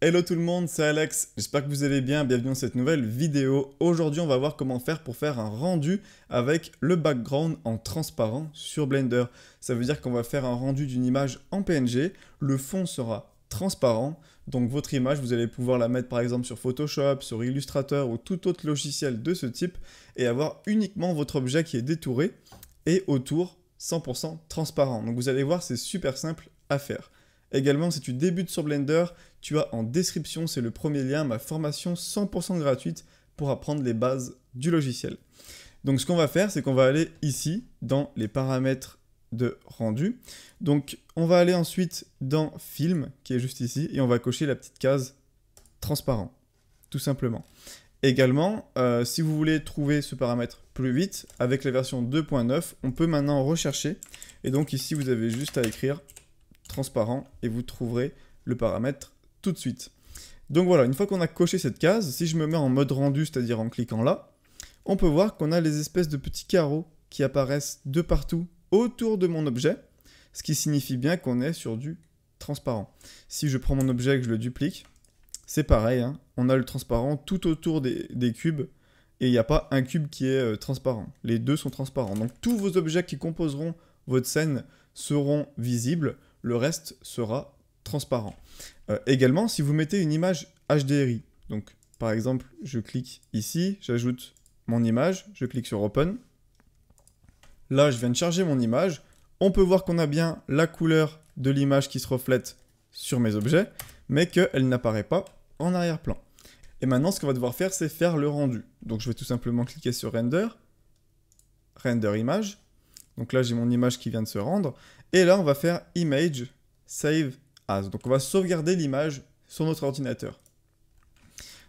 Hello tout le monde, c'est Alex, j'espère que vous allez bien, bienvenue dans cette nouvelle vidéo. Aujourd'hui on va voir comment faire pour faire un rendu avec le background en transparent sur Blender. Ça veut dire qu'on va faire un rendu d'une image en PNG, le fond sera transparent, donc votre image vous allez pouvoir la mettre par exemple sur Photoshop, sur Illustrator ou tout autre logiciel de ce type et avoir uniquement votre objet qui est détouré et autour 100% transparent. Donc vous allez voir, c'est super simple à faire. Également, si tu débutes sur Blender, tu as en description, c'est le premier lien, ma formation 100% gratuite pour apprendre les bases du logiciel. Donc ce qu'on va faire, c'est qu'on va aller ici, dans les paramètres de rendu. Donc on va aller ensuite dans Film, qui est juste ici, et on va cocher la petite case transparent, tout simplement. Également, si vous voulez trouver ce paramètre plus vite, avec la version 2.9, on peut maintenant rechercher. Et donc ici, vous avez juste à écrire transparent et vous trouverez le paramètre tout de suite. Donc voilà, une fois qu'on a coché cette case, si je me mets en mode rendu, c'est-à-dire en cliquant là, on peut voir qu'on a les espèces de petits carreaux qui apparaissent de partout autour de mon objet, ce qui signifie bien qu'on est sur du transparent. Si je prends mon objet et que je le duplique, c'est pareil, hein, on a le transparent tout autour des cubes et il n'y a pas un cube qui est transparent. Les deux sont transparents. Donc tous vos objets qui composeront votre scène seront visibles. Le reste sera transparent. Également, si vous mettez une image HDRI, donc par exemple, je clique ici, j'ajoute mon image, je clique sur Open. Là, je viens de charger mon image. On peut voir qu'on a bien la couleur de l'image qui se reflète sur mes objets, mais qu'elle n'apparaît pas en arrière-plan. Et maintenant, ce qu'on va devoir faire, c'est faire le rendu. Donc, je vais tout simplement cliquer sur Render, Render Image. Donc là, j'ai mon image qui vient de se rendre. Et là, on va faire Image Save As. Donc on va sauvegarder l'image sur notre ordinateur.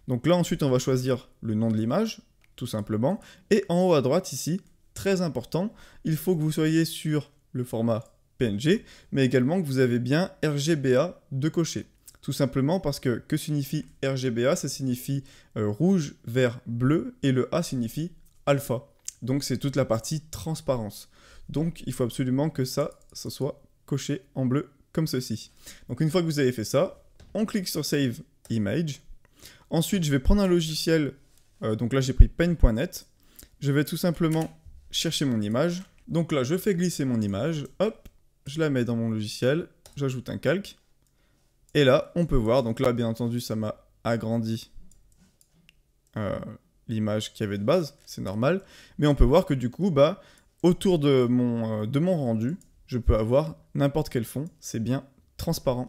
Donc là, ensuite, on va choisir le nom de l'image, tout simplement. Et en haut à droite, ici, très important, il faut que vous soyez sur le format PNG, mais également que vous avez bien RGBA de cocher. Tout simplement parce que signifie RGBA? Ça signifie rouge, vert, bleu, et le A signifie alpha. Donc c'est toute la partie transparence. Donc il faut absolument que ça soit coché en bleu comme ceci. Donc une fois que vous avez fait ça, on clique sur Save Image. Ensuite, je vais prendre un logiciel, donc là j'ai pris Paint.net. Je vais tout simplement chercher mon image. Donc là, je fais glisser mon image, hop, je la mets dans mon logiciel, j'ajoute un calque. Et là, on peut voir, donc là, bien entendu, ça m'a agrandi l'image qu'il y avait de base, c'est normal. Mais on peut voir que du coup, bah, autour de mon rendu, je peux avoir n'importe quel fond, c'est bien transparent.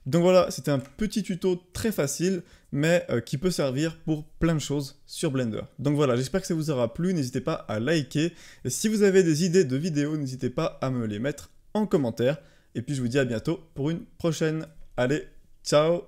Donc voilà, c'était un petit tuto très facile, mais qui peut servir pour plein de choses sur Blender. Donc voilà, j'espère que ça vous aura plu, n'hésitez pas à liker. Et si vous avez des idées de vidéos, n'hésitez pas à me les mettre en commentaire. Et puis je vous dis à bientôt pour une prochaine. Allez, ciao!